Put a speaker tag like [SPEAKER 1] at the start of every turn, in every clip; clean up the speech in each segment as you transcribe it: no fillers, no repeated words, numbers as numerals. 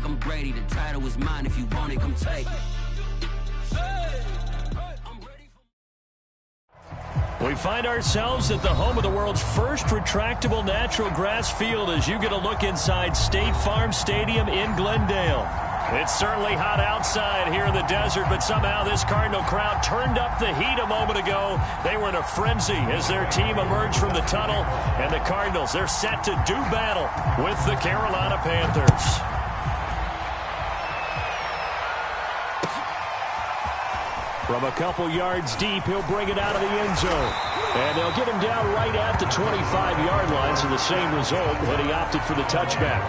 [SPEAKER 1] I'm Brady. The title is mine. If you want it, come take it.
[SPEAKER 2] We find ourselves at the home of the world's first retractable natural grass field as you get a look inside State Farm Stadium in Glendale. It's certainly hot outside here in the desert, but somehow this Cardinal crowd turned up the heat a moment ago. They were in a frenzy as their team emerged from the tunnel, and the Cardinals, they're set to do battle with the Carolina Panthers. From a couple yards deep, he'll bring it out of the end zone. And they'll get him down right at the 25-yard line, so the same result, but he opted for the touchback.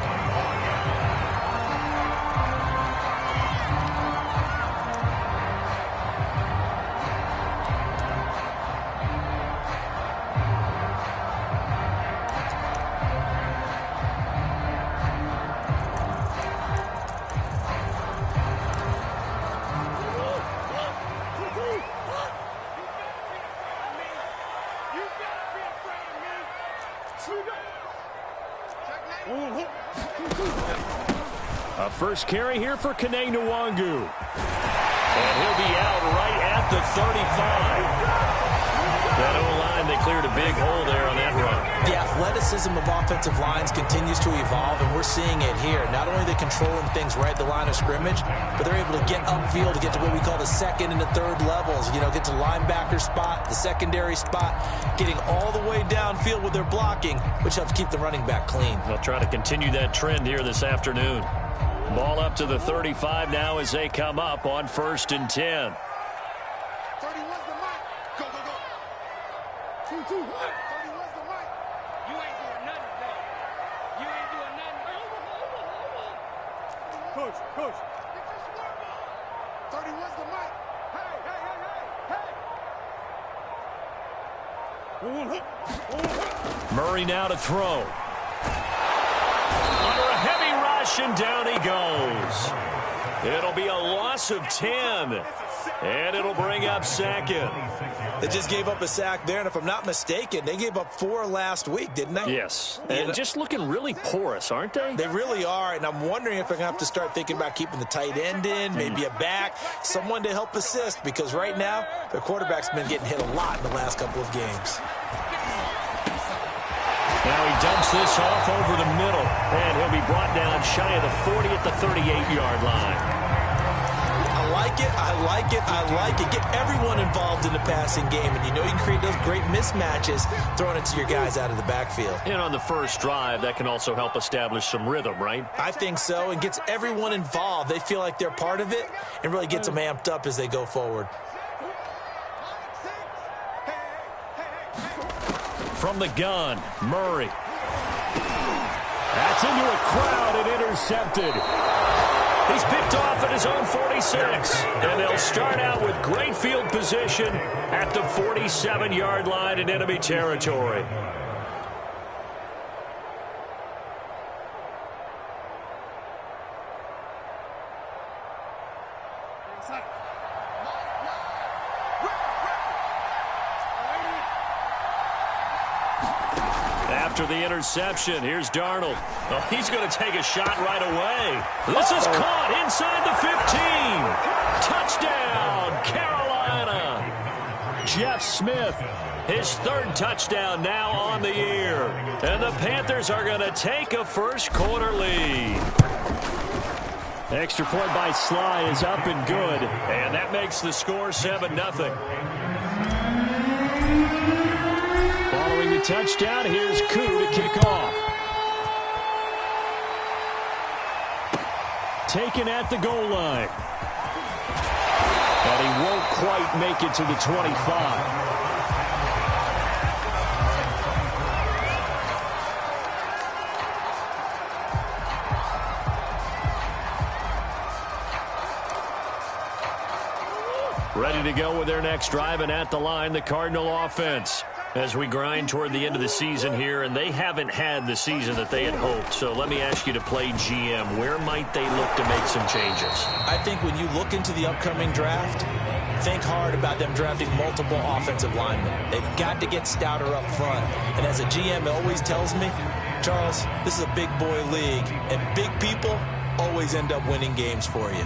[SPEAKER 2] A first carry here for Kene Nwangu. And he'll be out right at the 35. That O-line, they cleared a big hole there on that run.
[SPEAKER 3] The athleticism of offensive lines continues to evolve, and we're seeing it here. Not only are they controlling things right at the line of scrimmage, but they're able to get upfield to get to what we call the second and the third levels. You know, get to linebacker spot, the secondary spot, getting all the way downfield with their blocking, which helps keep the running back clean.
[SPEAKER 2] They'll try to continue that trend here this afternoon. Ball up to the 35 now as they come up on 1st and 10.
[SPEAKER 4] 31's the mic. Go, go, go. 2-2. 31's the mic. You ain't doing nothing today. You ain't doing nothing. Coach. 31's the mic. Hey.
[SPEAKER 2] Murray now to throw. Under a heavy rush, and down he goes. It'll be a loss of 10, and it'll bring up second.
[SPEAKER 3] They just gave up a sack there, and if I'm not mistaken, they gave up 4 last week, didn't they?
[SPEAKER 2] Yes, and just looking really porous, aren't they?
[SPEAKER 3] They really are, and I'm wondering if they're going to have to start thinking about keeping the tight end in, maybe a back, someone to help assist, because right now, their quarterback's been getting hit a lot in the last couple of games.
[SPEAKER 2] Now he dumps this off over the middle, and he'll be brought down shy of the 40 at the 38-yard line.
[SPEAKER 3] I like it. Get everyone involved in the passing game, and you know you can create those great mismatches throwing it to your guys out of the backfield.
[SPEAKER 2] And on the first drive, that can also help establish some rhythm, right?
[SPEAKER 3] I think so, and gets everyone involved. They feel like they're part of it, and really gets them amped up as they go forward.
[SPEAKER 2] From the gun, Murray. That's into a crowd and intercepted. He's picked off at his own 46. And they'll start out with great field position at the 47-yard line in enemy territory. After the interception, here's Darnold. Oh, he's going to take a shot right away. This is caught inside the 15. Touchdown, Carolina. Jeff Smith, his 3rd touchdown now on the year. And the Panthers are going to take a first-quarter lead. Extra point by Sly is up and good. And that makes the score 7-0. Following the touchdown, here's Koo to kick off. Taken at the goal line. And he won't quite make it to the 25. Ready to go with their next drive, and at the line, the Cardinal offense. As we grind toward the end of the season here, and they haven't had the season that they had hoped. So let me ask you to play GM. Where might they look to make some changes?
[SPEAKER 3] I think when you look into the upcoming draft, think hard about them drafting multiple offensive linemen. They've got to get stouter up front. And as a GM, it always tells me, Charles, this is a big boy league, and big people always end up winning games for you.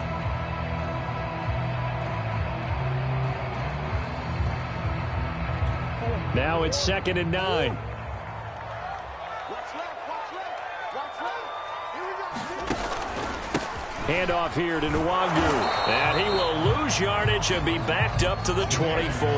[SPEAKER 2] Now it's 2nd and 9. Handoff here to Nwangu. And he will lose yardage and be backed up to the 24.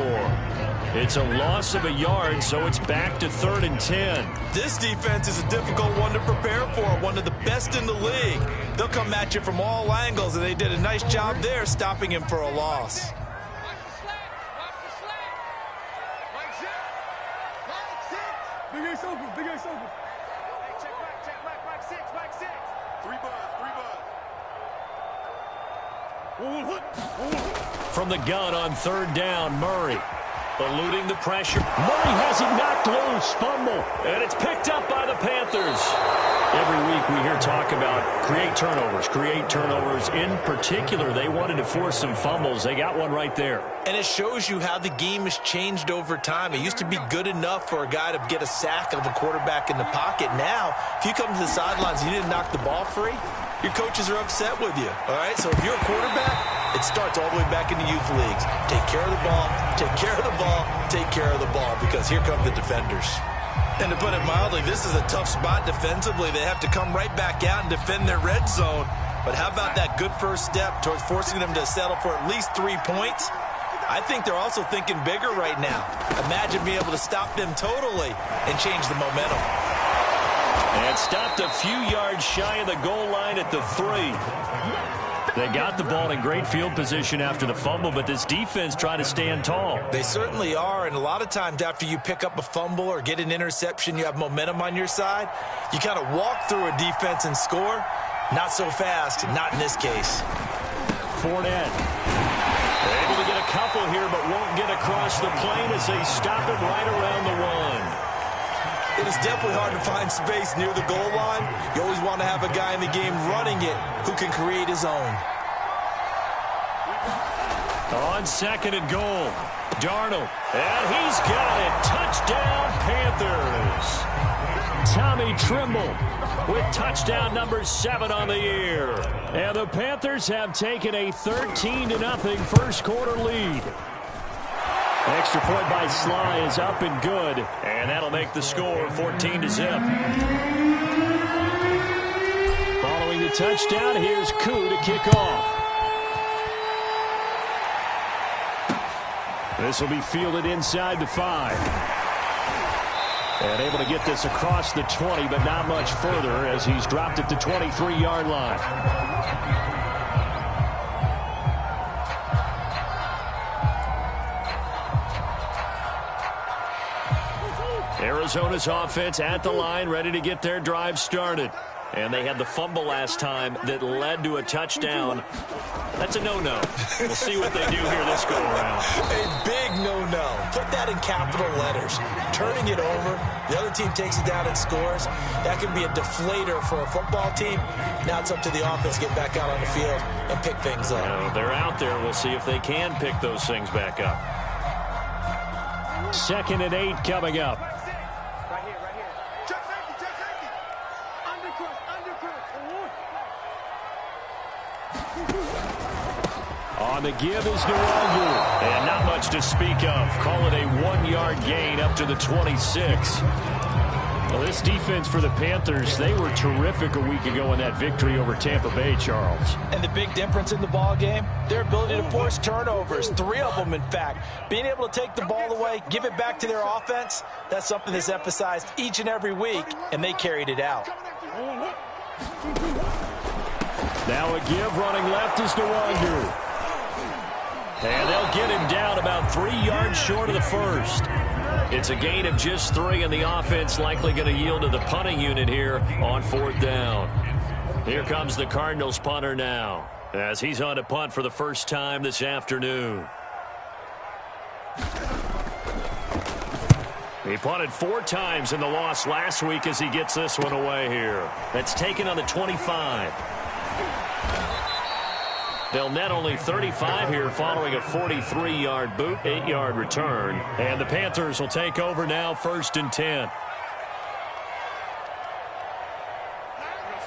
[SPEAKER 2] It's a loss of a yard, so it's back to 3rd and 10.
[SPEAKER 3] This defense is a difficult one to prepare for, one of the best in the league. They'll come at you from all angles, and they did a nice job there stopping him for a loss.
[SPEAKER 4] Big Ace open, Big Ace open. Hey, check back, 6, 6. 3 buzz.
[SPEAKER 2] From the gun on 3rd down, Murray. Eluding the pressure. Murray has it knocked loose. Fumble. And it's picked up by the Panthers. Every week we hear talk about create turnovers. In particular, they wanted to force some fumbles. They got one right there.
[SPEAKER 3] And it shows you how the game has changed over time. It used to be good enough for a guy to get a sack of a quarterback in the pocket. Now, if you come to the sidelines and you didn't knock the ball free, your coaches are upset with you. All right, so if you're a quarterback, it starts all the way back in the youth leagues. Take care of the ball, take care of the ball, take care of the ball, because here come the defenders. And to put it mildly, this is a tough spot defensively. They have to come right back out and defend their red zone. But how about that good first step towards forcing them to settle for at least 3 points? I think they're also thinking bigger right now. Imagine being able to stop them totally and change the momentum.
[SPEAKER 2] And stopped a few yards shy of the goal line at the 3. They got the ball in great field position after the fumble, but this defense tried to stand tall.
[SPEAKER 3] They certainly are, and a lot of times after you pick up a fumble or get an interception, you have momentum on your side. You kind of walk through a defense and score. Not so fast, not in this case.
[SPEAKER 2] Fournette. Able to get a couple here, but won't get across the plane as they stop it right around the 1.
[SPEAKER 3] It is definitely hard to find space near the goal line. You always want to have a guy in the game running it who can create his own.
[SPEAKER 2] On 2nd and goal, Darnold. And he's got it. Touchdown, Panthers. Tommy Trimble with touchdown number 7 on the year. And the Panthers have taken a 13-0 first quarter lead. Extra point by Sly is up and good, and that'll make the score 14-0. Following the touchdown, here's Koo to kick off. This will be fielded inside the 5. And able to get this across the 20, but not much further as he's dropped at the 23-yard line. Arizona's offense at the line, ready to get their drive started. And they had the fumble last time that led to a touchdown. That's a no-no. We'll see what they do here this go-around.
[SPEAKER 3] A big no-no. Put that in capital letters. Turning it over, the other team takes it down and scores. That can be a deflator for a football team. Now it's up to the offense to get back out on the field and pick things up.
[SPEAKER 2] Well, they're out there. We'll see if they can pick those things back up. 2nd and 8 coming up. On the give is Nwangu. And not much to speak of. Call it a 1-yard gain up to the 26. Well, this defense for the Panthers, they were terrific a week ago in that victory over Tampa Bay, Charles.
[SPEAKER 3] And the big difference in the ball game, their ability to force turnovers, 3 of them, in fact. Being able to take the ball away, give it back to their offense, that's something that's emphasized each and every week, and they carried it out.
[SPEAKER 2] Now a give running left is Nwangu. And they'll get him down about 3 yards short of the first. It's a gain of just 3, and the offense likely going to yield to the punting unit here on 4th down. Here comes the Cardinals punter now, as he's on to punt for the first time this afternoon. He punted 4 times in the loss last week as he gets this one away here. That's taken on the 25. They'll net only 35 here following a 43-yard boot, 8-yard return. And the Panthers will take over now, 1st and 10.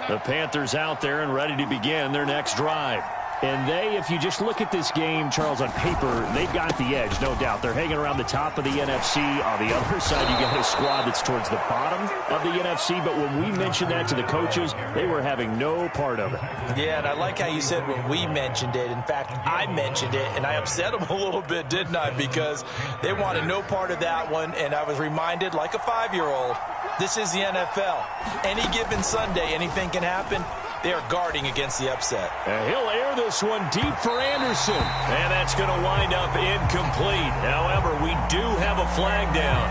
[SPEAKER 2] The Panthers out there and ready to begin their next drive. And if you just look at this game, Charles, on paper, they've got the edge, no doubt. They're hanging around the top of the NFC. On the other side, you got a squad that's towards the bottom of the NFC. But when we mentioned that to the coaches, they were having no part of it.
[SPEAKER 3] Yeah, and I like how you said when we mentioned it. In fact, I mentioned it, and I upset them a little bit, didn't I? Because they wanted no part of that one, and I was reminded, like a 5-year-old, this is the NFL. Any given Sunday, anything can happen. They are guarding against the upset.
[SPEAKER 2] And he'll air this one deep for Anderson. And that's going to wind up incomplete. However, we do have a flag down.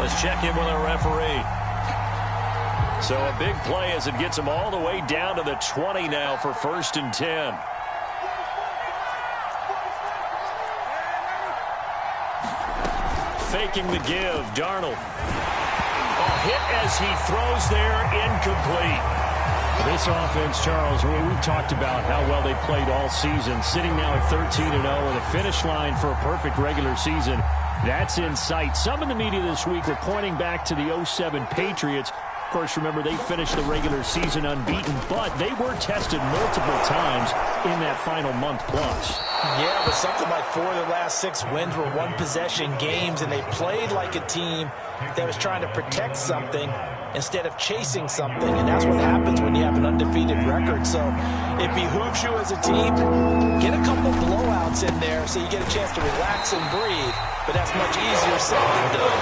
[SPEAKER 2] Let's check in with our referee. So a big play as it gets them all the way down to the 20 now for 1st and 10. Faking the give, Darnold. A hit as he throws there, incomplete. This offense, Charles, we've talked about how well they played all season, sitting now at 13-0 with a finish line for a perfect regular season. That's in sight. Some in the media this week were pointing back to the 07 Patriots. Of course, remember, they finished the regular season unbeaten, but they were tested multiple times in that final month plus.
[SPEAKER 3] Yeah, but something like 4 of the last 6 wins were one-possession games, and they played like a team that was trying to protect something instead of chasing something, and that's what happens when you have an undefeated record. So it behooves you as a team, get a couple blowouts in there so you get a chance to relax and breathe, but that's much easier said than done.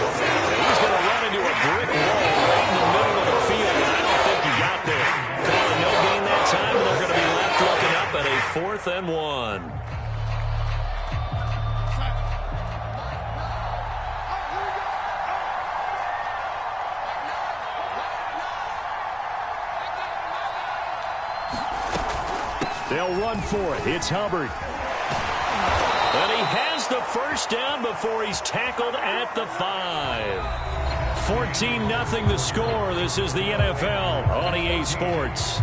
[SPEAKER 2] He's going to run into a brick wall right in the middle of the field, and I don't think he got there. Call it no gain that time, and they're going to be left looking up at a 4th and 1. They'll run for it. It's Hubbard. And he has the first down before he's tackled at the 5. 14-0 the score. This is the NFL on EA Sports.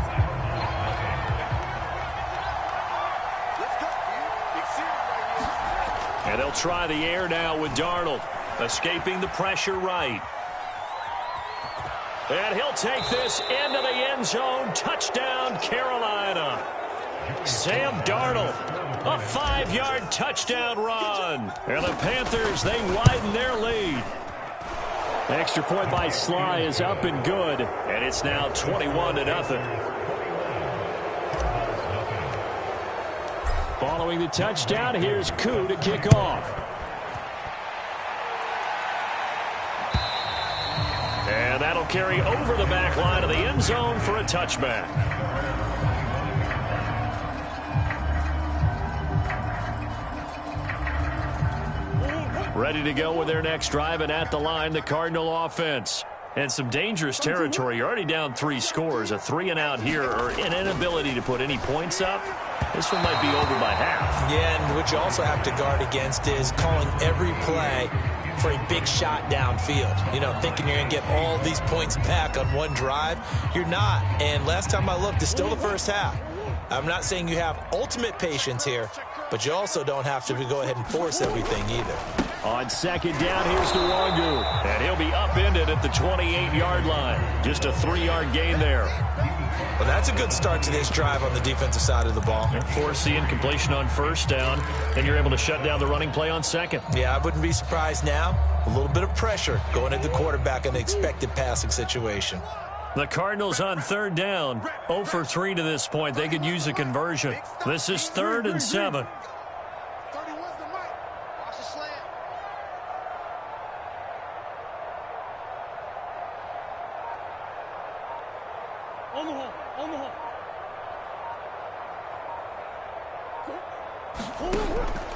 [SPEAKER 2] And they'll try the air now with Darnold. Escaping the pressure right. And he'll take this into the end zone. Touchdown, Carolina. Sam Darnold, a 5-yard touchdown run. And the Panthers, they widen their lead. Extra point by Sly is up and good. And it's now 21-0. Following the touchdown, here's Koo to kick off. And that'll carry over the back line of the end zone for a touchback. Ready to go with their next drive, and at the line, the Cardinal offense. And some dangerous territory. You're already down 3 scores. A 3-and-out here, or an inability to put any points up. This one might be over by half.
[SPEAKER 3] Yeah, and what you also have to guard against is calling every play for a big shot downfield. You know, thinking you're going to get all these points back on one drive. You're not. And last time I looked, it's still the first half. I'm not saying you have ultimate patience here, but you also don't have to go ahead and force everything either.
[SPEAKER 2] On 2nd down, here's Nwangu. And he'll be upended at the 28-yard line. Just a 3-yard gain there.
[SPEAKER 3] Well, that's a good start to this drive on the defensive side of the ball.
[SPEAKER 2] Force the incompletion on 1st down, and you're able to shut down the running play on 2nd.
[SPEAKER 3] Yeah, I wouldn't be surprised now. A little bit of pressure going at the quarterback in the expected passing situation.
[SPEAKER 2] The Cardinals on 3rd down, 0 for 3 to this point. They could use a conversion. This is 3rd and 7.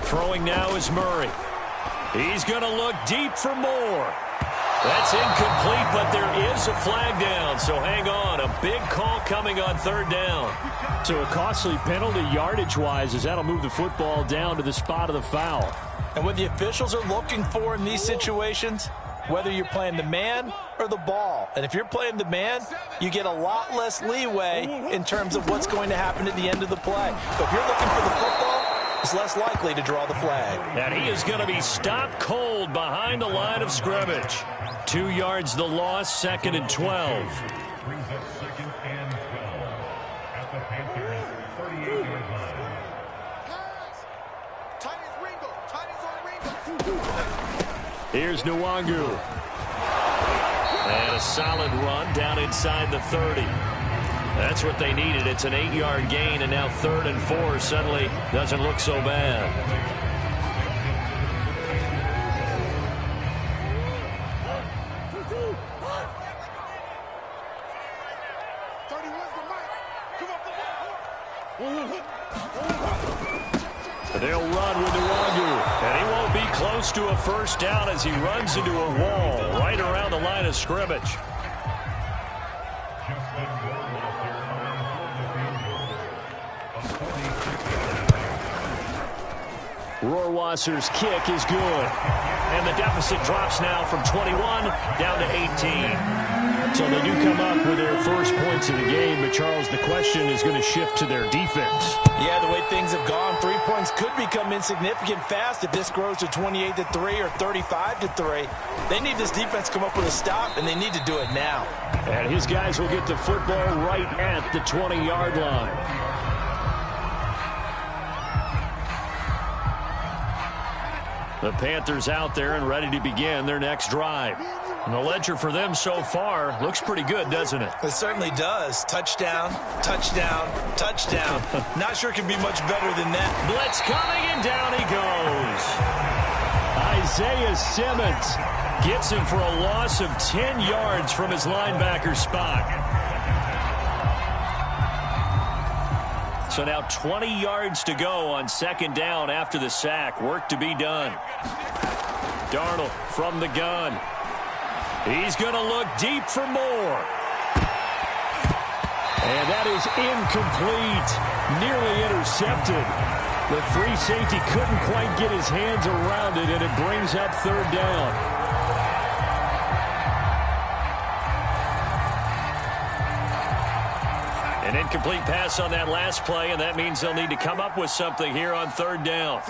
[SPEAKER 2] Throwing now is Murray. He's going to look deep for more. That's incomplete, but there is a flag down, so hang on. A big call coming on 3rd down. So a costly penalty yardage-wise as that'll move the football down to the spot of the foul.
[SPEAKER 3] And what the officials are looking for in these situations, whether you're playing the man or the ball. And if you're playing the man, you get a lot less leeway in terms of what's going to happen at the end of the play. But if you're looking for the football, it's less likely to draw the flag.
[SPEAKER 2] And he is going to be stopped cold behind the line of scrimmage. 2 yards the loss, 2nd and 12. Here's Nwangu. And a solid run down inside the 30. That's what they needed. It's an 8-yard gain, and now 3rd and 4 suddenly doesn't look so bad. They'll run with Nwangu, and he won't be close to a first down as he runs into a wall right around the line of scrimmage. Rohrwasser's kick is good. And the deficit drops now from 21 down to 18. So they do come up with their first points of the game, but Charles, the question is going to shift to their defense.
[SPEAKER 3] Yeah, the way things have gone, 3 points could become insignificant fast if this grows to 28-3 or 35-3. They need this defense to come up with a stop, and they need to do it now.
[SPEAKER 2] And his guys will get the football right at the 20-yard line. The Panthers out there and ready to begin their next drive. And the ledger for them so far looks pretty good, doesn't it?
[SPEAKER 3] It certainly does. Touchdown, touchdown, touchdown. Not sure it can be much better than that.
[SPEAKER 2] Blitz coming, and down he goes. Isaiah Simmons gets him for a loss of 10 yards from his linebacker spot. So now 20 yards to go on 2nd down after the sack. Work to be done. Darnold from the gun. He's going to look deep for more. And that is incomplete. Nearly intercepted. The free safety couldn't quite get his hands around it, and it brings up 3rd down. An incomplete pass on that last play, and that means they'll need to come up with something here on 3rd down.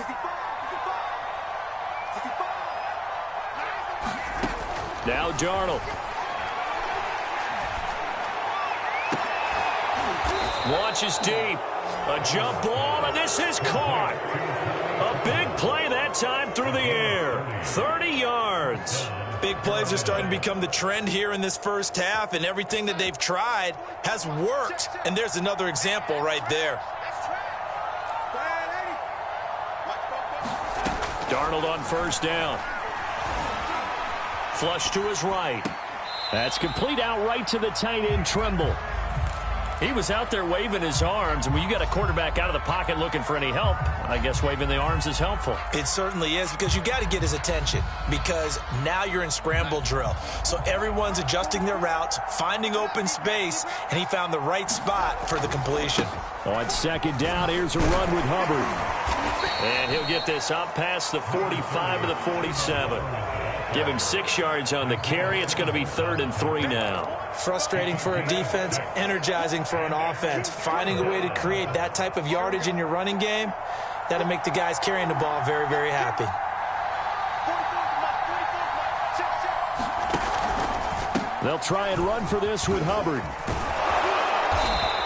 [SPEAKER 2] Now Darnold. Launches deep. A jump ball, and this is caught. A big play that time through the air. 30 yards.
[SPEAKER 3] Big plays are starting to become the trend here in this first half, and everything that they've tried has worked. And there's another example right there.
[SPEAKER 2] Darnold on 1st down. Flush to his right. That's complete out right to the tight end, Trimble. He was out there waving his arms, and when you got a quarterback out of the pocket looking for any help, I guess waving the arms is helpful.
[SPEAKER 3] It certainly is, because you got to get his attention, because now you're in scramble drill. So everyone's adjusting their routes, finding open space, and he found the right spot for the completion.
[SPEAKER 2] On 2nd down, here's a run with Hubbard. And he'll get this up past the 45 to the 47. Give him 6 yards on the carry. It's going to be 3rd and 3 now.
[SPEAKER 3] Frustrating for a defense, energizing for an offense. Finding a way to create that type of yardage in your running game, that'll make the guys carrying the ball very, very happy.
[SPEAKER 2] They'll try and run for this with Hubbard.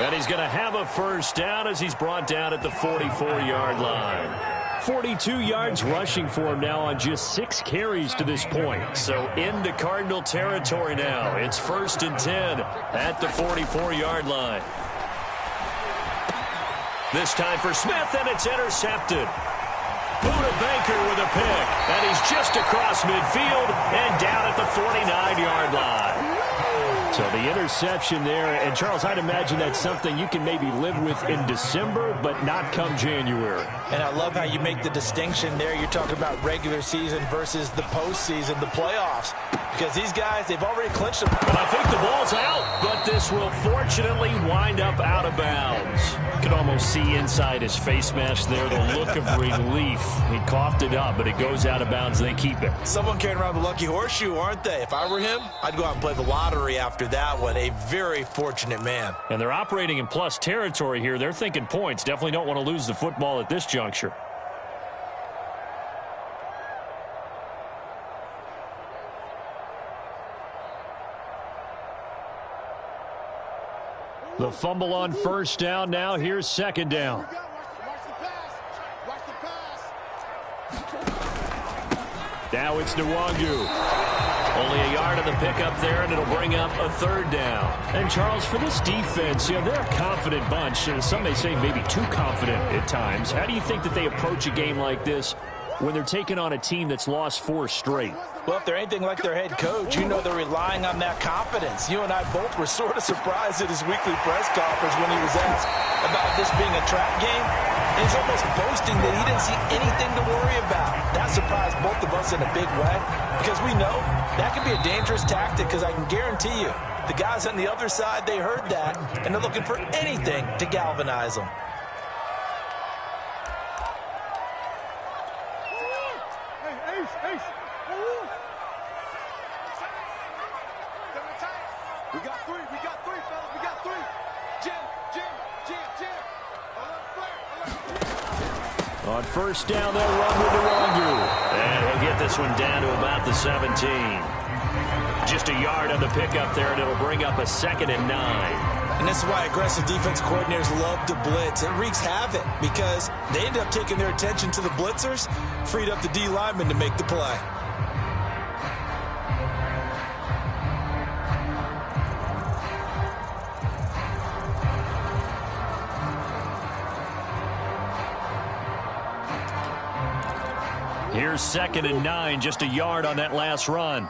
[SPEAKER 2] And he's going to have a first down as he's brought down at the 44-yard line. 42 yards rushing for him now on just 6 carries to this point. So into Cardinal territory now. It's 1st and 10 at the 44-yard line. This time for Smith, and it's intercepted. Buda Baker with a pick, and he's just across midfield and down at the 49-yard line. So the interception there, and Charles, I'd imagine that's something you can maybe live with in December, but not come January.
[SPEAKER 3] And I love how you make the distinction there. You're talking about regular season versus the postseason, the playoffs. Because these guys, they've already clinched them.
[SPEAKER 2] And I think the ball's out, but this will fortunately wind up out of bounds. You can almost see inside his face mask there the look of relief. He coughed it up, but it goes out of bounds, and they keep it.
[SPEAKER 3] Someone carrying around the lucky horseshoe, aren't they? If I were him, I'd go out and play the lottery after that one. A very fortunate man.
[SPEAKER 2] And they're operating in plus territory here. They're thinking points. Definitely don't want to lose the football at this juncture. The fumble on 1st down. Now here's 2nd down. Now it's Nwangu. Only a yard on the pickup there, and it'll bring up a third down. And, Charles, for this defense, they're a confident bunch. Some may say maybe too confident at times. How do you think that they approach a game like this when they're taking on a team that's lost 4 straight?
[SPEAKER 3] Well, if they're anything like their head coach, you know they're relying on that confidence. You and I both were sort of surprised at his weekly press conference when he was asked about this being a trap game. And he's almost boasting that he didn't see anything to worry about. That surprised both of us in a big way because we know that could be a dangerous tactic because I can guarantee you the guys on the other side, they heard that, and they're looking for anything to galvanize them.
[SPEAKER 4] We got three, fellas. We got three. Jim.
[SPEAKER 2] On first down, they'll run with Nwangu. And he'll get this one down to about the 17. Just a yard on the pickup there, and it'll bring up a 2nd and 9.
[SPEAKER 3] And this is why aggressive defense coordinators love to blitz. It wreaks havoc because they end up taking their attention to the blitzers, freed up the D lineman to make the play.
[SPEAKER 2] Here's 2nd and 9, just a yard on that last run.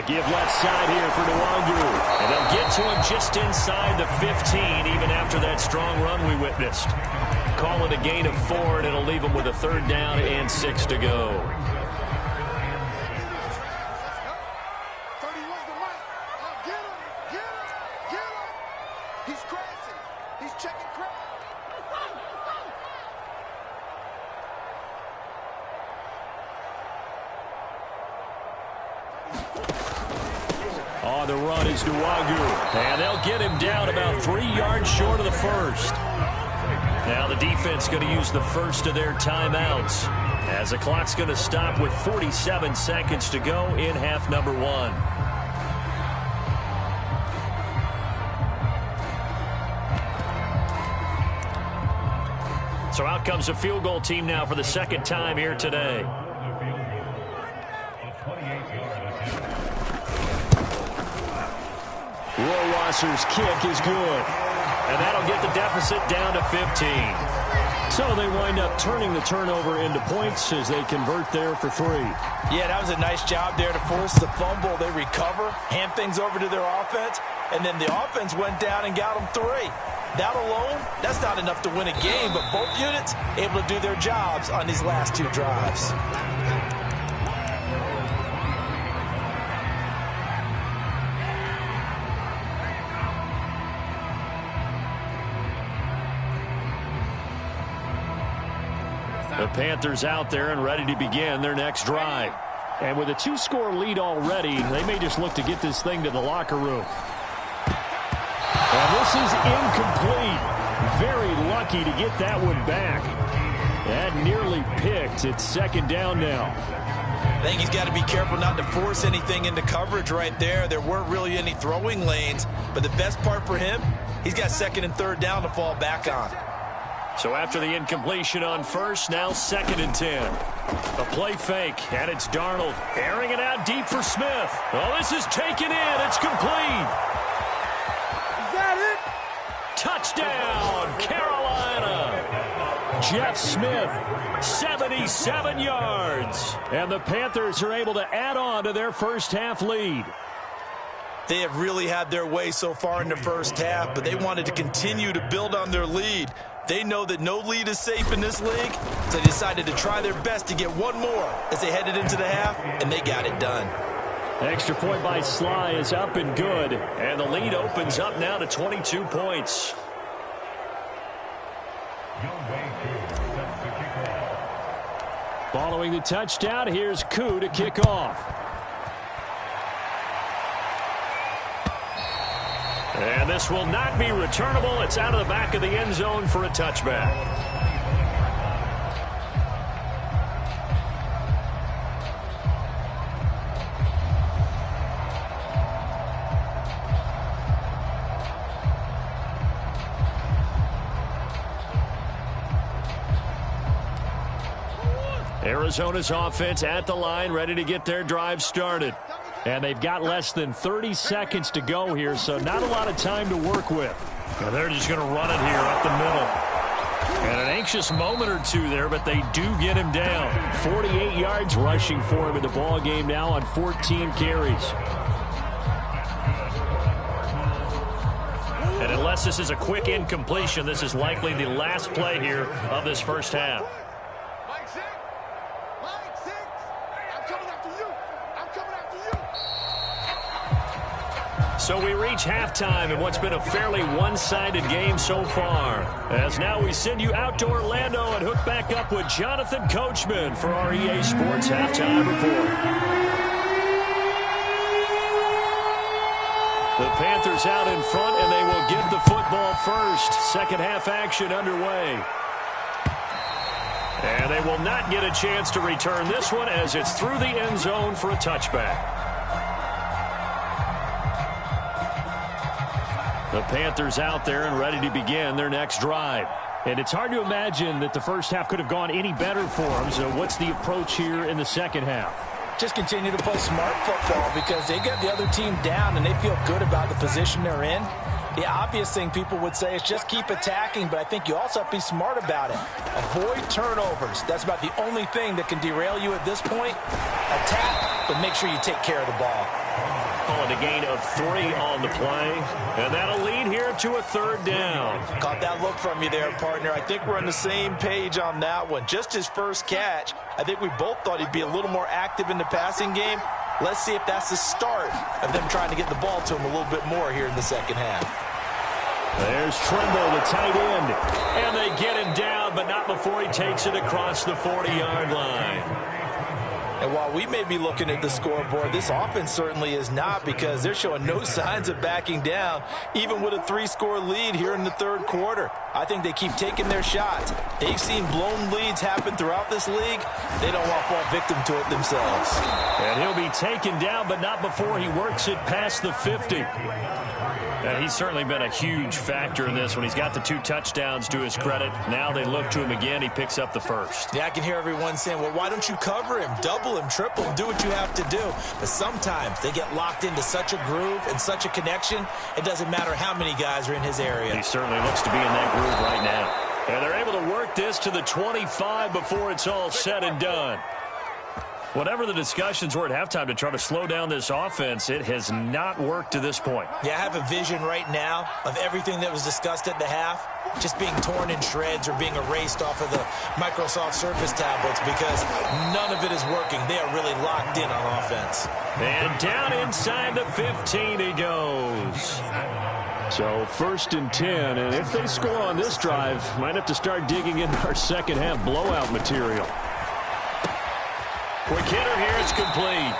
[SPEAKER 2] Give left side here for Nwangu. And they'll get to him just inside the 15, even after that strong run we witnessed. Call it a gain of 4, and it'll leave him with a 3rd down and 6 to go. On the run is Nwangu. And they'll get him down about 3 yards short of the first. Now the defense going to use the first of their timeouts, as the clock's going to stop with 47 seconds to go in half number 1. So out comes a field goal team now for the 2nd time here today. Rohrwasser's kick is good. And that'll get the deficit down to 15. So they wind up turning the turnover into points as they convert there for 3.
[SPEAKER 3] Yeah, that was a nice job there to force the fumble. They recover, hand things over to their offense, and then the offense went down and got them 3. That alone, that's not enough to win a game, but both units able to do their jobs on these last 2 drives.
[SPEAKER 2] The Panthers out there and ready to begin their next drive. And with a 2-score lead already, they may just look to get this thing to the locker room. And this is incomplete. Very lucky to get that one back. That nearly picked. It's 2nd down now.
[SPEAKER 3] I think he's got to be careful not to force anything into coverage right there. There weren't really any throwing lanes, but the best part for him, he's got 2nd and 3rd down to fall back on.
[SPEAKER 2] So after the incompletion on first, now 2nd and 10. A play fake, and it's Darnold airing it out deep for Smith. Oh, this is taken in. It's complete.
[SPEAKER 4] Is that it?
[SPEAKER 2] Touchdown, Carolina. Jeff Smith, 77 yards. And the Panthers are able to add on to their first half lead.
[SPEAKER 3] They have really had their way so far in the first half, but they wanted to continue to build on their lead. They know that no lead is safe in this league, so they decided to try their best to get one more as they headed into the half, and they got it done.
[SPEAKER 2] Extra point by Sly is up and good, and the lead opens up now to 22 points. Following the touchdown, here's Koo to kick off. And this will not be returnable. It's out of the back of the end zone for a touchback. Arizona's offense at the line, ready to get their drive started. And they've got less than 30 seconds to go here, so not a lot of time to work with. And they're just going to run it here up the middle. And an anxious moment or two there, but they do get him down. 48 yards rushing for him in the ball game now on 14 carries. And unless this is a quick incompletion, this is likely the last play here of this first half. So we reach halftime in what's been a fairly one-sided game so far. As now we send you out to Orlando and hook back up with Jonathan Coachman for our EA Sports Halftime Report. The Panthers out in front, and they will give the football first. Second half action underway. And they will not get a chance to return this one as it's through the end zone for a touchback. The Panthers out there and ready to begin their next drive. And it's hard to imagine that the first half could have gone any better for them. So what's the approach here in the second half?
[SPEAKER 3] Just continue to play smart football because they get the other team down and they feel good about the position they're in. The obvious thing people would say is just keep attacking, but I think you also have to be smart about it. Avoid turnovers. That's about the only thing that can derail you at this point. Attack, but make sure you take care of the ball.
[SPEAKER 2] Calling a gain of 3 on the play. And that'll lead here to a third down.
[SPEAKER 3] Caught that look from you there, partner. I think we're on the same page on that one. Just his first catch, I think we both thought he'd be a little more active in the passing game. Let's see if that's the start of them trying to get the ball to him a little bit more here in the second half.
[SPEAKER 2] There's Trimble, the tight end. And they get him down, but not before he takes it across the 40-yard line.
[SPEAKER 3] And while we may be looking at the scoreboard, this offense certainly is not because they're showing no signs of backing down, even with a 3-score lead here in the third quarter. I think they keep taking their shots. They've seen blown leads happen throughout this league. They don't want to fall victim to it themselves.
[SPEAKER 2] And he'll be taken down, but not before he works it past the 50. And he's certainly been a huge factor in this when he's got the 2 touchdowns to his credit. Now they look to him again. He picks up the first.
[SPEAKER 3] Yeah, I can hear everyone saying, well, why don't you cover him, double him, triple him, do what you have to do. But sometimes they get locked into such a groove and such a connection, it doesn't matter how many guys are in his area.
[SPEAKER 2] He certainly looks to be in that groove right now. And they're able to work this to the 25 before it's all said and done. Whatever the discussions were at halftime to try to slow down this offense, it has not worked to this point.
[SPEAKER 3] Yeah, I have a vision right now of everything that was discussed at the half just being torn in shreds or being erased off of the Microsoft Surface tablets because none of it is working. They are really locked in on offense.
[SPEAKER 2] And down inside the 15 he goes. So 1st and 10, and if they score on this drive, might have to start digging into our second half blowout material. Quick hitter here, it's complete.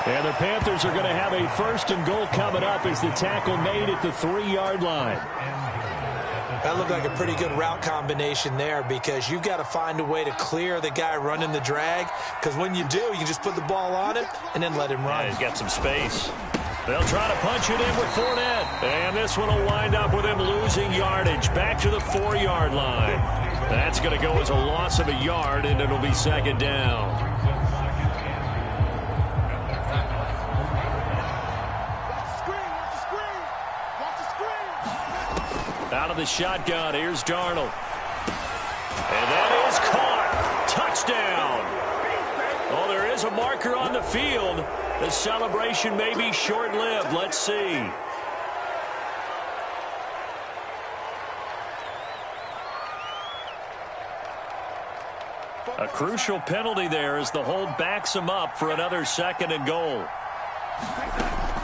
[SPEAKER 2] And the Panthers are going to have a 1st and goal coming up as the tackle made at the 3-yard line.
[SPEAKER 3] That looked like a pretty good route combination there because you've got to find a way to clear the guy running the drag because when you do, you just put the ball on him and then let him run.
[SPEAKER 2] Yeah, he's got some space. They'll try to punch it in with Fournette. And this one will wind up with him losing yardage back to the 4-yard line. That's going to go as a loss of a yard, and it'll be second down. Out of the shotgun, here's Darnold. And that is caught. Touchdown. Oh, there is a marker on the field. The celebration may be short-lived. Let's see. A crucial penalty there as the hold backs him up for another 2nd and goal.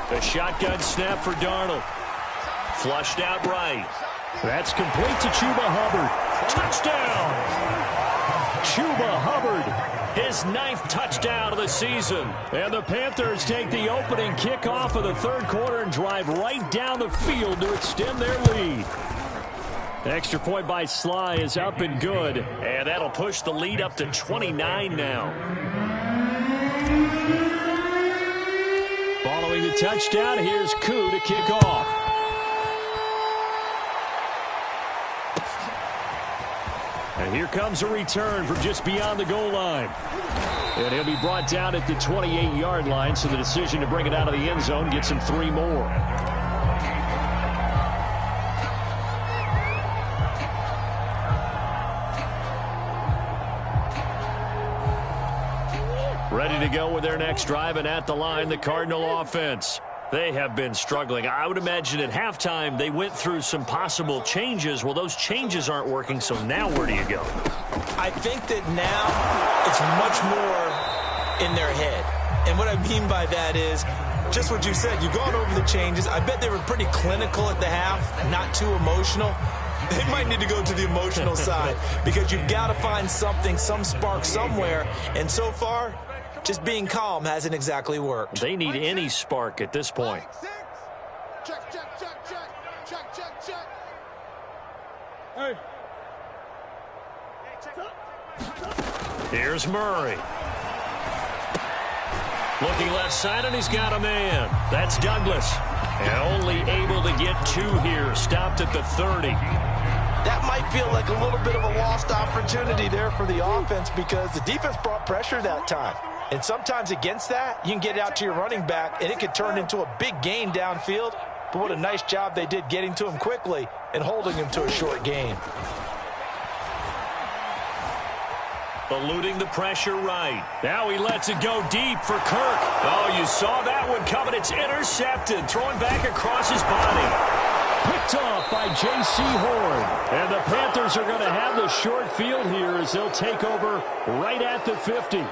[SPEAKER 2] The shotgun snap for Darnold. Flushed out right. That's complete to Chuba Hubbard. Touchdown! Chuba Hubbard, his 9th touchdown of the season. And the Panthers take the opening kickoff of the third quarter and drive right down the field to extend their lead. The extra point by Sly is up and good. And that'll push the lead up to 29 now. Following the touchdown, here's Koo to kick off. And here comes a return from just beyond the goal line. And he'll be brought down at the 28-yard line, so the decision to bring it out of the end zone gets him 3 more. Ready to go with their next drive, and at the line, the Cardinal offense. They have been struggling. I would imagine at halftime they went through some possible changes. Well, those changes aren't working, so now where do you go?
[SPEAKER 3] I think that now it's much more in their head. And what I mean by that is just what you said. You've gone over the changes. I bet they were pretty clinical at the half, not too emotional. They might need to go to the emotional side because you've got to find something, some spark somewhere. And so far, just being calm hasn't exactly worked.
[SPEAKER 2] They need any spark at this point.
[SPEAKER 4] Check, check, check, check. Check, check, check. Hey.
[SPEAKER 2] Here's Murray. Looking left side, and he's got a man. That's Douglas. And only able to get 2 here. Stopped at the 30.
[SPEAKER 3] That might feel like a little bit of a lost opportunity there for the offense because the defense brought pressure that time. And sometimes against that, you can get out to your running back, and it could turn into a big gain downfield. But what a nice job they did getting to him quickly and holding him to a short gain.
[SPEAKER 2] Eluding the pressure right. Now he lets it go deep for Kirk. Oh, you saw that one coming. It's intercepted. Throwing back across his body. Picked off by J.C. Horn. And the Panthers are going to have the short field here as they'll take over right at the 50.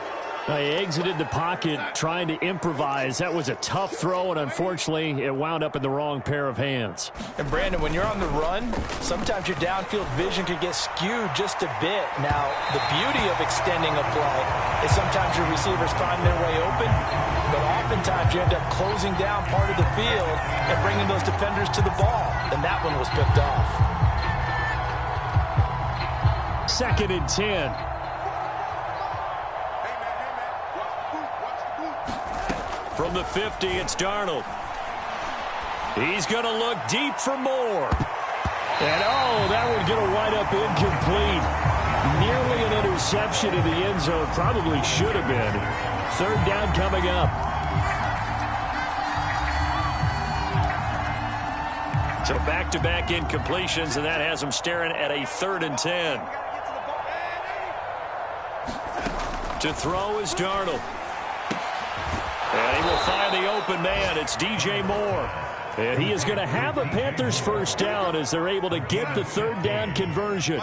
[SPEAKER 2] He exited the pocket trying to improvise. That was a tough throw, and unfortunately, it wound up in the wrong pair of hands.
[SPEAKER 3] And, Brandon, when you're on the run, sometimes your downfield vision could get skewed just a bit. Now, the beauty of extending a play is sometimes your receivers find their way open, but oftentimes you end up closing down part of the field and bringing those defenders to the ball, and that one was picked off.
[SPEAKER 2] 2nd and 10. From the 50, it's Darnold. He's going to look deep for more. And, oh, that one's going to wind up incomplete. Nearly an interception in the end zone. Probably should have been. 3rd down coming up. So back-to-back incompletions, and that has him staring at a 3rd and 10. To throw is Darnold. And he will find the open man. It's DJ Moore. And he is going to have a Panthers first down as they're able to get the 3rd down conversion.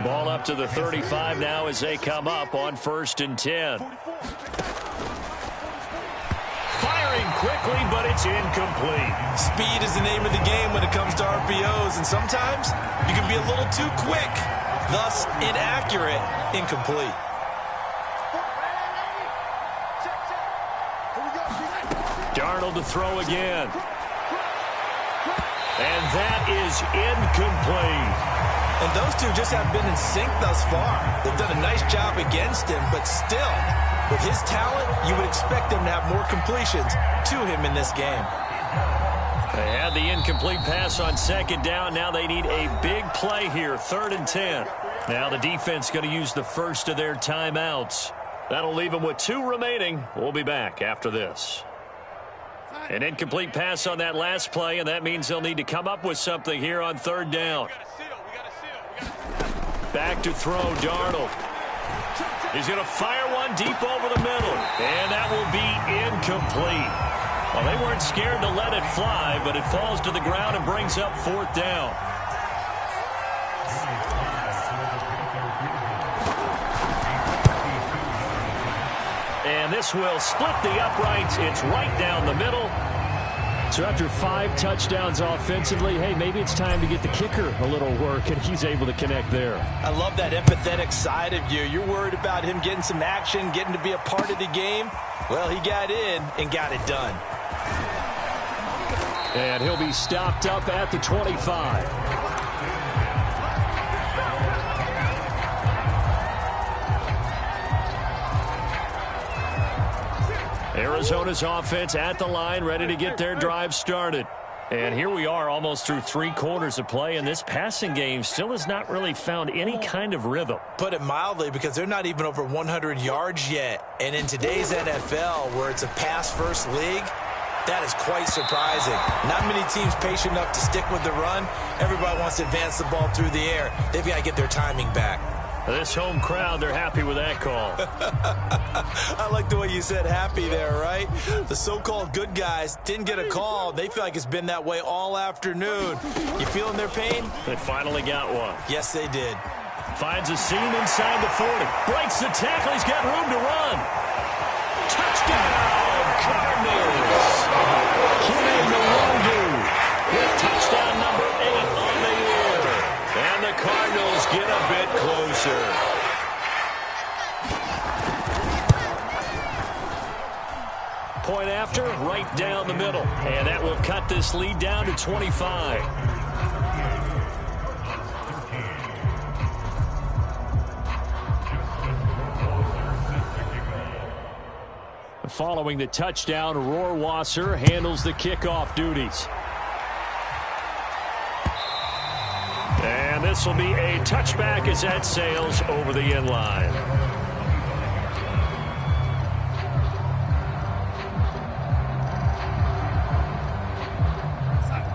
[SPEAKER 2] Ball up to the 35 now as they come up on 1st and 10. Firing quickly, but it's incomplete.
[SPEAKER 3] Speed is the name of the game when it comes to RPOs, and sometimes you can be a little too quick, thus inaccurate, incomplete.
[SPEAKER 2] Darnold to throw again. And that is incomplete.
[SPEAKER 3] And those two just have been in sync thus far. They've done a nice job against him, but still, with his talent, you would expect them to have more completions to him in this game.
[SPEAKER 2] They had the incomplete pass on 2nd down. Now they need a big play here, 3rd and 10. Now the defense going to use the first of their timeouts. That'll leave them with 2 remaining. We'll be back after this. An incomplete pass on that last play, and that means they'll need to come up with something here on 3rd down. Back to throw, Darnold. He's going to fire one deep over the middle, and that will be incomplete. Well, they weren't scared to let it fly, but it falls to the ground and brings up 4th down. And this will split the uprights. It's right down the middle. So after 5 touchdowns offensively, hey, maybe it's time to get the kicker a little work, and he's able to connect there.
[SPEAKER 3] I love that empathetic side of you. You're worried about him getting some action, getting to be a part of the game. Well, he got in and got it done.
[SPEAKER 2] And he'll be stopped up at the 25. Arizona's offense at the line, ready to get their drive started. And here we are almost through 3 quarters of play, and this passing game still has not really found any kind of rhythm.
[SPEAKER 3] Put it mildly, because they're not even over 100 yards yet. And in today's NFL, where it's a pass-first league, that is quite surprising. Not many teams patient enough to stick with the run. Everybody wants to advance the ball through the air. They've got to get their timing back.
[SPEAKER 2] This home crowd, they're happy with that call.
[SPEAKER 3] I like the way you said happy there, right? The so-called good guys didn't get a call. They feel like it's been that way all afternoon. You feeling their pain?
[SPEAKER 2] They finally got one.
[SPEAKER 3] Yes, they did.
[SPEAKER 2] Finds a seam inside the 40. Breaks the tackle. He's got room to run. Touchdown, Cardinals. Kime with touchdown number 8 on the year. And the Cardinals get a bit closer. Point after, right down the middle. And that will cut this lead down to 25. Following the touchdown, Rohrwasser handles the kickoff duties. And this will be a touchback as that sails over the end line.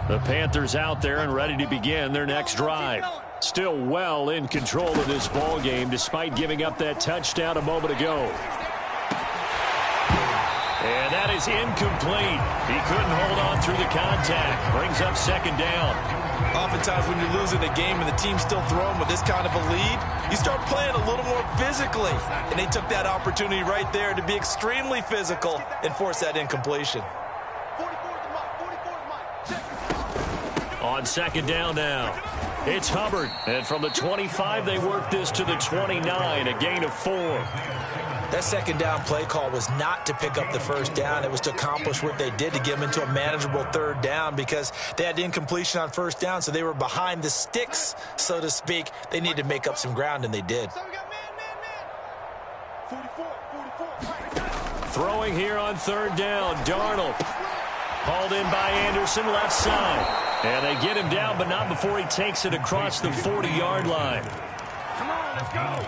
[SPEAKER 2] The Panthers out there and ready to begin their next drive. Still well in control of this ball game despite giving up that touchdown a moment ago. And that is incomplete. He couldn't hold on through the contact. Brings up second down.
[SPEAKER 3] Oftentimes when you're losing a game and the team's still throwing with this kind of a lead, you start playing a little more physically. And they took that opportunity right there to be extremely physical and force that incompletion.
[SPEAKER 2] On second down now, it's Hubbard. And from the 25, they work this to the 29, a gain of 4.
[SPEAKER 3] That second down play call was not to pick up the first down. It was to accomplish what they did to get them into a manageable third down because they had incompletion on first down, so they were behind the sticks, so to speak. They needed to make up some ground, and they did.
[SPEAKER 2] Throwing here on third down, Darnold. Hauled in by Anderson, left side. And they get him down, but not before he takes it across the 40-yard line.
[SPEAKER 4] Come on, let's go.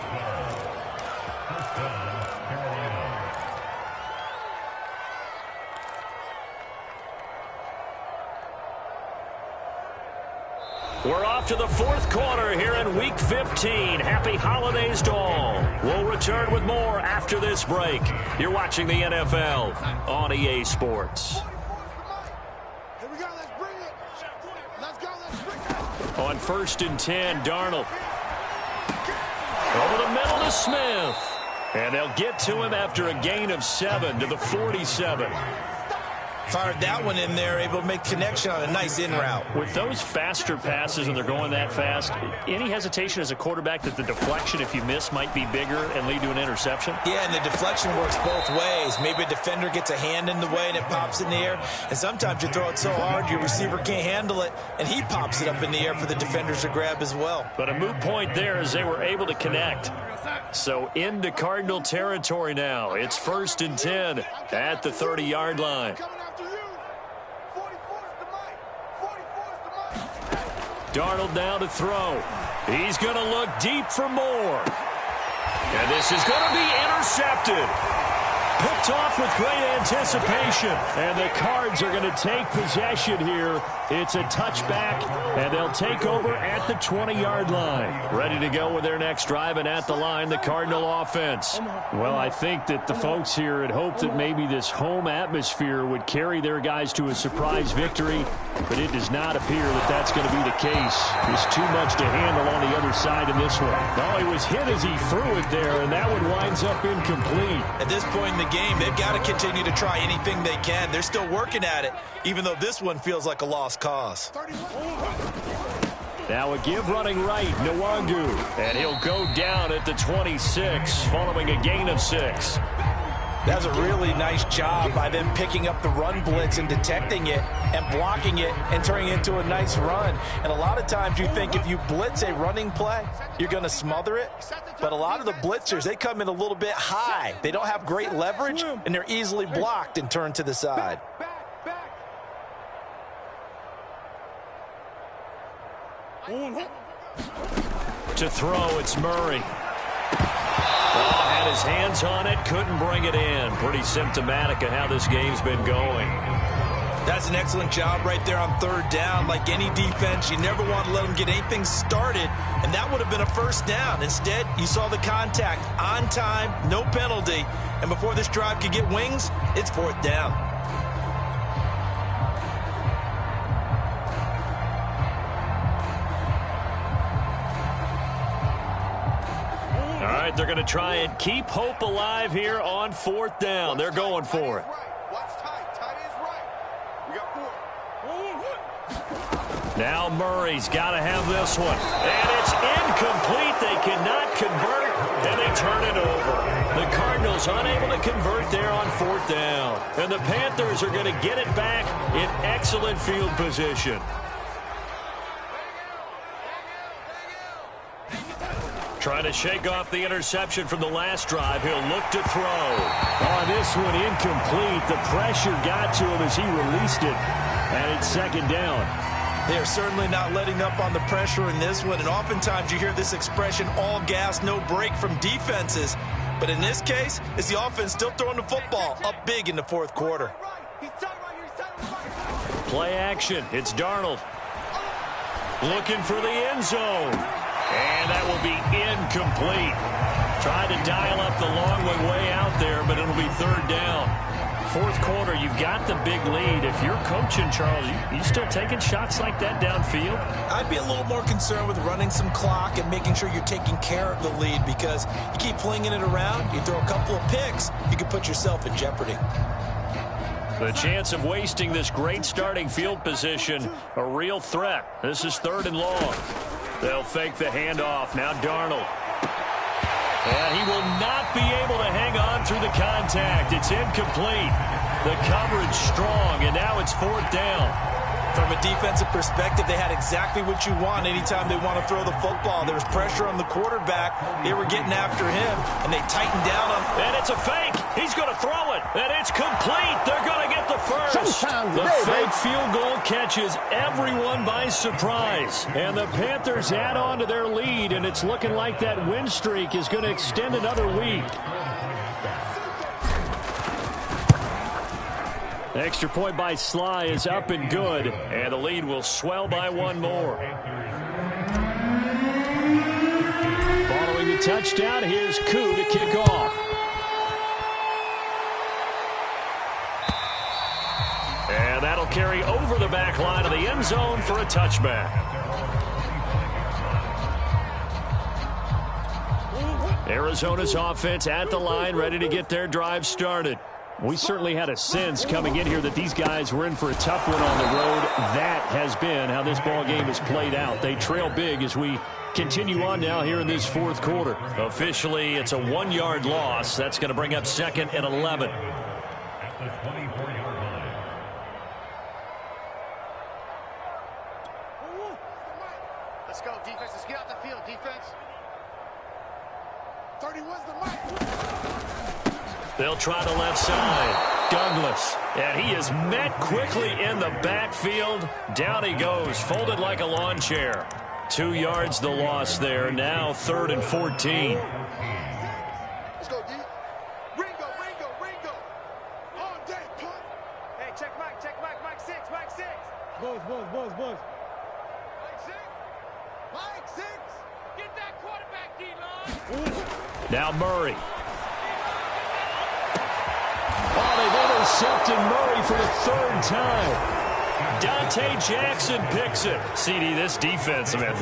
[SPEAKER 2] We're off to the fourth quarter here in Week 15. Happy holidays to all. We'll return with more after this break. You're watching the NFL on EA Sports.
[SPEAKER 4] Here we go, let's bring it. Let's go, let's bring it.
[SPEAKER 2] On 1st and 10, Darnold. Over the middle to Smith. And they'll get to him after a gain of 7 to the 47.
[SPEAKER 3] Fired that one in there, able to make connection on a nice in route.
[SPEAKER 2] With those faster passes and they're going that fast, any hesitation as a quarterback that the deflection, if you miss, might be bigger and lead to an interception?
[SPEAKER 3] Yeah, and the deflection works both ways. Maybe a defender gets a hand in the way and it pops in the air. And sometimes you throw it so hard your receiver can't handle it, and he pops it up in the air for the defenders to grab as well.
[SPEAKER 2] But a moot point there as they were able to connect. So into Cardinal territory now. It's 1st and 10 at the 30-yard line. Darnold now to throw. He's going to look deep for more. And this is going to be intercepted. Picked off with great anticipation. And the Cards are going to take possession here. It's a touchback, and they'll take over at the 20-yard line. Ready to go with their next drive, and at the line, the Cardinal offense. Well, I think that the folks here had hoped that maybe this home atmosphere would carry their guys to a surprise victory, but it does not appear that that's going to be the case. There's too much to handle on the other side in this one. No, he was hit as he threw it there, and that one winds up incomplete.
[SPEAKER 3] At this point in the game, they've got to continue to try anything they can. They're still working at it, even though this one feels like a lost cause.
[SPEAKER 2] Now a give running right, Nwangu, and he'll go down at the 26 following a gain of 6.
[SPEAKER 3] That's a really nice job by them picking up the run blitz and detecting it and blocking it and turning it into a nice run. And a lot of times you think if you blitz a running play, you're going to smother it. But a lot of the blitzers, they come in a little bit high. They don't have great leverage, and they're easily blocked and turned to the side.
[SPEAKER 2] To throw, it's Murray. Oh, had his hands on it, couldn't bring it in. Pretty symptomatic of how this game's been going.
[SPEAKER 3] That's an excellent job right there on third down. Like any defense, you never want to let them get anything started, and that would have been a first down. Instead, you saw the contact on time, no penalty, and before this drive could get wings, it's fourth down.
[SPEAKER 2] All right, they're going to try and keep hope alive here on fourth down. They're going for it. Now Murray's got to have this one. And it's incomplete. They cannot convert, and they turn it over. The Cardinals unable to convert there on fourth down. And the Panthers are going to get it back in excellent field position. Trying to shake off the interception from the last drive. He'll look to throw. On this one, incomplete. The pressure got to him as he released it. And it's second down.
[SPEAKER 3] They are certainly not letting up on the pressure in this one. And oftentimes you hear this expression, all gas, no break from defenses. But in this case, it's the offense still throwing the football up big in the fourth quarter.
[SPEAKER 2] Play action. It's Darnold. Looking for the end zone. And that will be incomplete. Trying to dial up the long way out there, but it'll be third down. Fourth quarter, you've got the big lead. If you're coaching, Charles, you still taking shots like that downfield?
[SPEAKER 3] I'd be a little more concerned with running some clock and making sure you're taking care of the lead, because you keep flinging it around, you throw a couple of picks, you could put yourself in jeopardy.
[SPEAKER 2] The chance of wasting this great starting field position, a real threat. This is third and long. They'll fake the handoff. Now Darnold. And he will not be able to hang on through the contact. It's incomplete. The coverage strong, and now it's fourth down.
[SPEAKER 3] From a defensive perspective, they had exactly what you want anytime they want to throw the football. There was pressure on the quarterback. They were getting after him, and they tightened down on him.
[SPEAKER 2] And it's a fake. He's going to throw it, and it's complete. They're going to get the first. The fake field goal catches everyone by surprise. And the Panthers add on to their lead, and it's looking like that win streak is going to extend another week. The extra point by Sly is up and good, and the lead will swell by one more. Following the touchdown, here's Koo to kick off. And that'll carry over the back line of the end zone for a touchback. Arizona's offense at the line, ready to get their drive started. We certainly had a sense coming in here that these guys were in for a tough one on the road. That has been how this ball game has played out. They trail big as we continue on now here in this fourth quarter. Officially, it's a 1-yard loss. That's going to bring up second and 11.
[SPEAKER 4] Let's go, defense. Let's get out the field, defense. 31's the mic.
[SPEAKER 2] They'll try the left side. Douglas. And he is met quickly in the backfield. Down he goes, folded like a lawn chair. 2 yards the loss there. Now third and 14.
[SPEAKER 4] Let's go, D. Ringo. All day, punt. Hey, check Mike, Mike 6. Buzz. Mike 6. Get that quarterback, D-line.
[SPEAKER 2] Now Murray. Oh, they've intercepted Murray for the third time. Dante Jackson picks it. CD, this defense, man,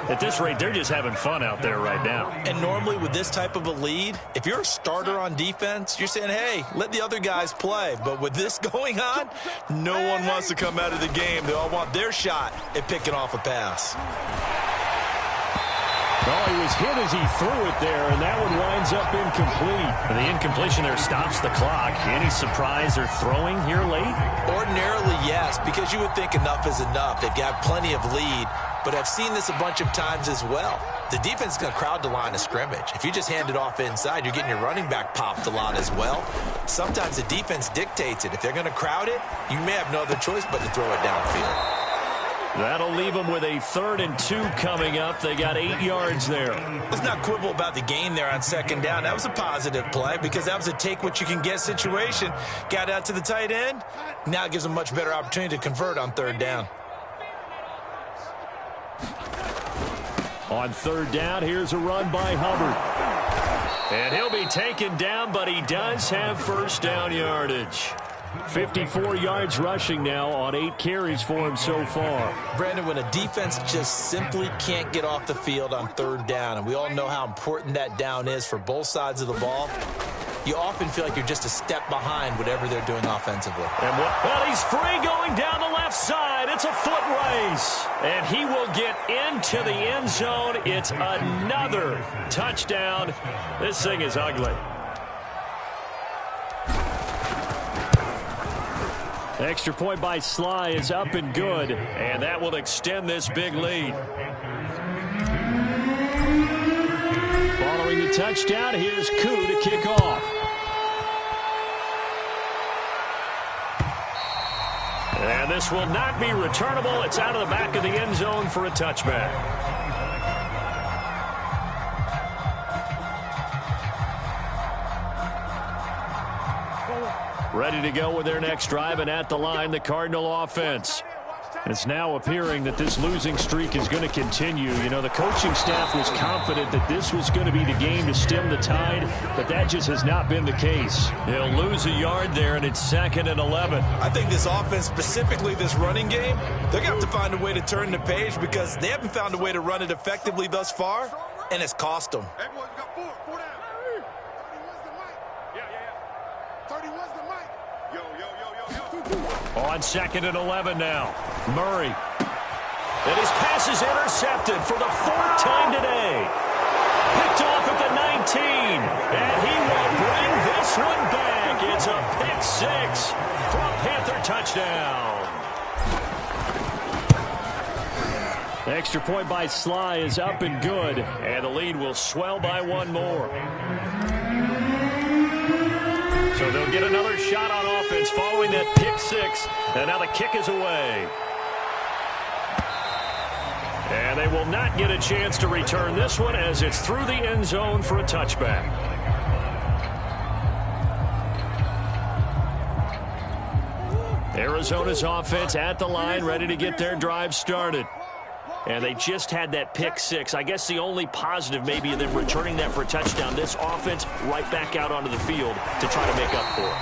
[SPEAKER 2] at this rate, they're just having fun out there right now.
[SPEAKER 3] And normally with this type of a lead, if you're a starter on defense, you're saying, hey, let the other guys play. But with this going on, no one wants to come out of the game. They all want their shot at picking off a pass.
[SPEAKER 2] Oh, he was hit as he threw it there, and that one winds up incomplete. And the incompletion there stops the clock. Any surprise they're throwing here late?
[SPEAKER 3] Ordinarily, yes, because you would think enough is enough. They've got plenty of lead, but I've seen this a bunch of times as well. The defense is going to crowd the line of scrimmage. If you just hand it off inside, you're getting your running back popped a lot as well. Sometimes the defense dictates it. If they're going to crowd it, you may have no other choice but to throw it downfield.
[SPEAKER 2] That'll leave them with a 3rd and 2 coming up. They got 8 yards there.
[SPEAKER 3] Let's not quibble about the gain there on 2nd down. That was a positive play because that was a take-what-you-can-get situation. Got out to the tight end. Now it gives them a much better opportunity to convert on 3rd down.
[SPEAKER 2] On 3rd down, here's a run by Hubbard. And he'll be taken down, but he does have 1st down yardage. 54 yards rushing now on 8 carries for him so far.
[SPEAKER 3] Brandon, when a defense just simply can't get off the field on 3rd down, and we all know how important that down is for both sides of the ball, you often feel like you're just a step behind whatever they're doing offensively.
[SPEAKER 2] Well, he's free going down the left side. It's a foot race. And he will get into the end zone. It's another touchdown. This thing is ugly. Extra point by Sly is up and good, and that will extend this big lead. Following the touchdown, here's Koo to kick off. And this will not be returnable. It's out of the back of the end zone for a touchback. Ready to go with their next drive, and at the line, the Cardinal offense. It's now appearing that this losing streak is going to continue. You know, the coaching staff was confident that this was going to be the game to stem the tide, but that just has not been the case. He'll lose a yard there, and it's 2nd and 11.
[SPEAKER 3] I think this offense, specifically this running game, they're going to have to find a way to turn the page because they haven't found a way to run it effectively thus far, and it's cost them.
[SPEAKER 4] Hey, boys, we got 4 down. 31's the mic. Yeah. 31's the mic. Yo.
[SPEAKER 2] On 2nd and 11 now. Murray. And his pass is intercepted for the 4th time today. Picked off at the 19. And he will bring this one back. It's a pick 6 for a Panther touchdown. The extra point by Sly is up and good. And the lead will swell by 1 more. So they'll get another shot on offense following that pick 6. And now the kick is away. And they will not get a chance to return this one as it's through the end zone for a touchback. Arizona's offense at the line, ready to get their drive started. And they just had that pick 6. I guess the only positive maybe of them returning that for a touchdown. This offense right back out onto the field to try to make up for it.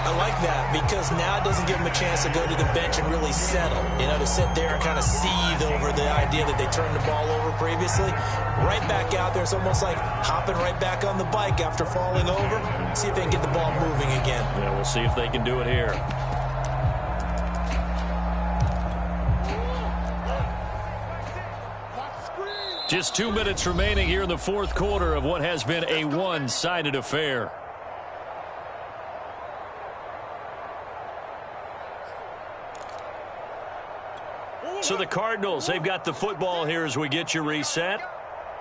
[SPEAKER 3] I like that because now it doesn't give them a chance to go to the bench and really settle. You know, to sit there and kind of seethe over the idea that they turned the ball over previously. Right back out there. It's almost like hopping right back on the bike after falling over. See if they can get the ball moving again.
[SPEAKER 2] Yeah, we'll see if they can do it here. Just 2 minutes remaining here in the 4th quarter of what has been a one-sided affair. So the Cardinals, they've got the football here as we get you reset.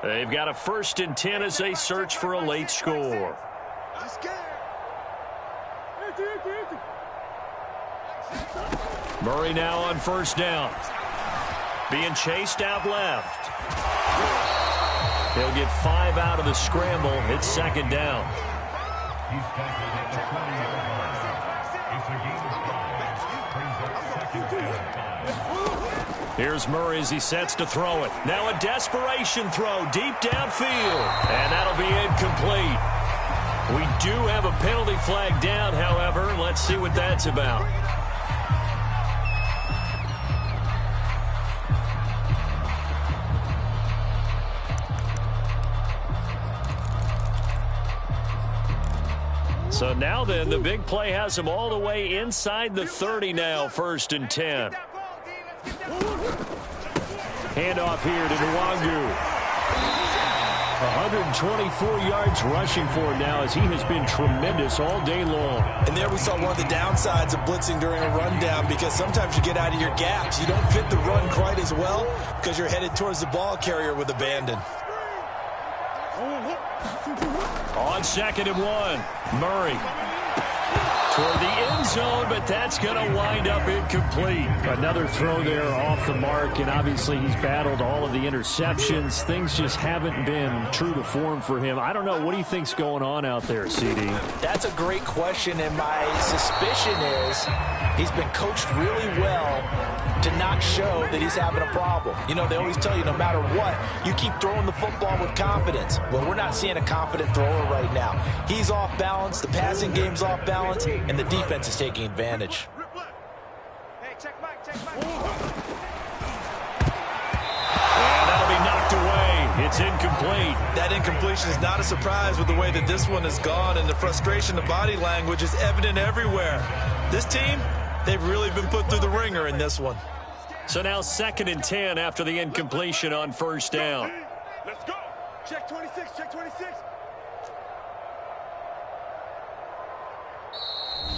[SPEAKER 2] They've got a 1st and 10 as they search for a late score. Murray now on 1st down. Being chased out left. He'll get 5 out of the scramble. It's 2nd down. Here's Murray as he sets to throw it. Now a desperation throw deep downfield. And that'll be incomplete. We do have a penalty flag down, however. Let's see what that's about. So now then, the big play has them all the way inside the 30 now, 1st and 10. Handoff here to Nwangu. 124 yards rushing for him now as he has been tremendous all day long.
[SPEAKER 3] And there we saw one of the downsides of blitzing during a rundown because sometimes you get out of your gaps. You don't fit the run quite as well because you're headed towards the ball carrier with abandon.
[SPEAKER 2] On 2nd and 1, Murray. Toward the end zone, but that's going to wind up incomplete. Another throw there off the mark, and obviously he's battled all of the interceptions. Things just haven't been true to form for him. I don't know. What do you think's going on out there, CD?
[SPEAKER 3] That's a great question, and my suspicion is he's been coached really well to not show that he's having a problem. You know, they always tell you no matter what, you keep throwing the football with confidence. Well, we're not seeing a confident thrower right now. He's off balance, the passing game's off balance, and the defense is taking advantage.
[SPEAKER 4] Hey, check Mike, check Mike.
[SPEAKER 2] And that'll be knocked away. It's incomplete.
[SPEAKER 5] That incompletion is not a surprise with the way that this one has gone, and the frustration, the body language is evident everywhere. This team, they've really been put through the ringer in this one.
[SPEAKER 2] So now 2nd and 10 after the incompletion on first down.
[SPEAKER 4] Let's go. Check 26, check 26.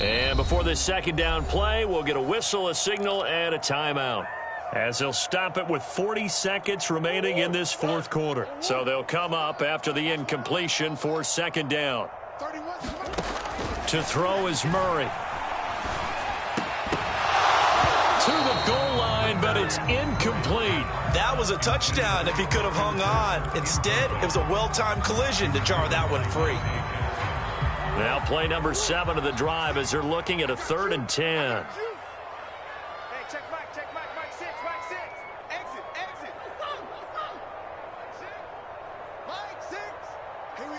[SPEAKER 2] And before this 2nd down play, we'll get a whistle, a signal, and a timeout, as they'll stop it with 40 seconds remaining in this 4th quarter. So they'll come up after the incompletion for 2nd down.
[SPEAKER 4] 31.
[SPEAKER 2] To throw is Murray. To the goal line, but it's incomplete.
[SPEAKER 5] That was a touchdown if he could have hung on. Instead, it was a well-timed collision to jar that one free.
[SPEAKER 2] Now play number 7 of the drive as they're looking at a 3rd and 10.
[SPEAKER 4] Hey, check Mike, Mike 6, Mike 6. Exit, exit. Mike 6.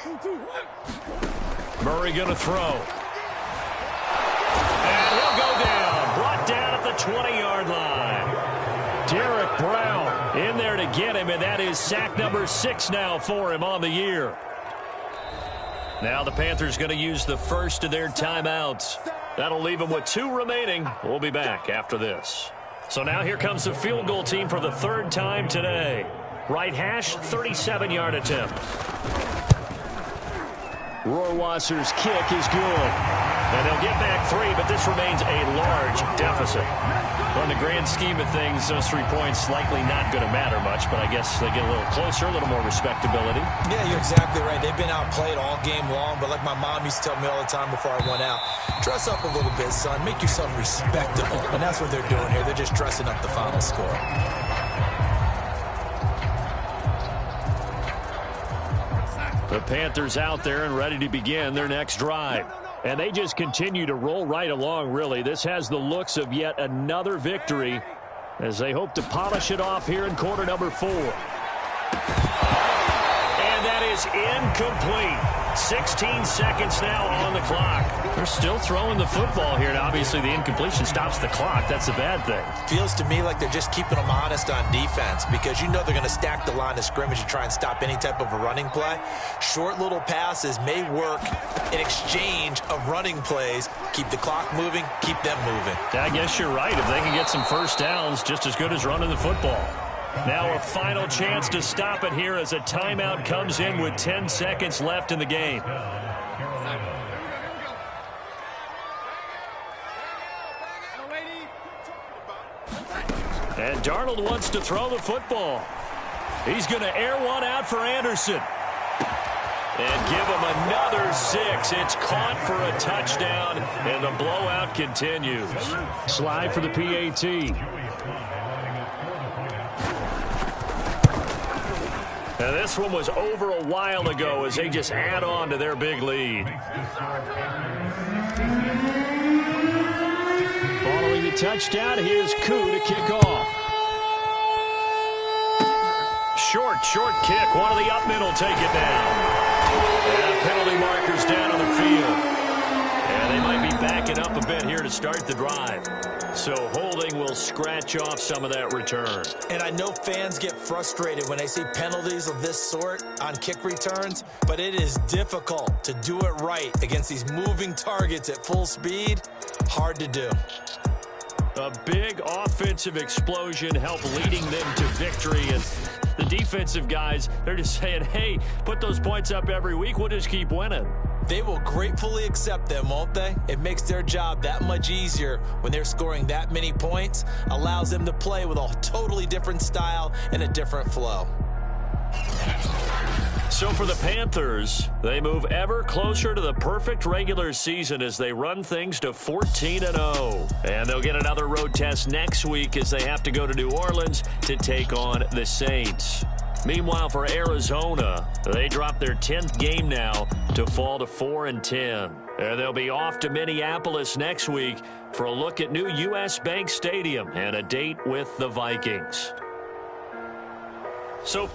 [SPEAKER 4] Hey, 2, 1.
[SPEAKER 2] Murray going to throw. And he'll go down. Brought down at the 20-yard line. Derek Brown in there to get him, and that is sack number 6 now for him on the year. Now the Panthers going to use the first of their timeouts. That'll leave them with 2 remaining. We'll be back after this. So now here comes the field goal team for the 3rd time today. Right hash, 37-yard attempt. Rohrwasser's kick is good. And they'll get back 3, but this remains a large deficit. Well, in the grand scheme of things, those 3 points likely not going to matter much, but I guess they get a little closer, a little more respectability.
[SPEAKER 3] Yeah, you're exactly right. They've been outplayed all game long, but like my mom used to tell me all the time before I went out, dress up a little bit, son. Make yourself respectable. And that's what they're doing here. They're just dressing up the final score.
[SPEAKER 2] The Panthers out there and ready to begin their next drive. And they just continue to roll right along, really. This has the looks of yet another victory as they hope to polish it off here in quarter number 4. And that is incomplete. 16 seconds now on the clock. They're still throwing the football here, and obviously the incompletion stops the clock. That's a bad thing.
[SPEAKER 3] Feels to me like they're just keeping them honest on defense because you know they're going to stack the line of scrimmage and try and stop any type of a running play. Short little passes may work in exchange of running plays. Keep the clock moving, keep them moving.
[SPEAKER 2] I guess you're right. If they can get some first downs, just as good as running the football. Now a final chance to stop it here as a timeout comes in with 10 seconds left in the game. And Darnold wants to throw the football. He's going to air one out for Anderson. And give him another 6. It's caught for a touchdown, and the blowout continues. Slide for the PAT. Now this one was over a while ago as they just add on to their big lead. Following the touchdown, here's Koo to kick off. Short kick. One of the up middle take it down. And penalty markers down on the field. And they might be backing up a bit here to start the drive. So holding will scratch off some of that return.
[SPEAKER 3] And I know fans get frustrated when they see penalties of this sort on kick returns, but it is difficult to do it right against these moving targets at full speed. Hard to do.
[SPEAKER 2] A big offensive explosion helped leading them to victory. And the defensive guys, they're just saying, hey, put those points up every week. We'll just keep winning.
[SPEAKER 3] They will gratefully accept them, won't they? It makes their job that much easier when they're scoring that many points. Allows them to play with a totally different style and a different flow.
[SPEAKER 2] So for the Panthers, they move ever closer to the perfect regular season as they run things to 14-0. And they'll get another road test next week as they have to go to New Orleans to take on the Saints. Meanwhile, for Arizona, they drop their 10th game now to fall to 4-10. And they'll be off to Minneapolis next week for a look at new U.S. Bank Stadium and a date with the Vikings. So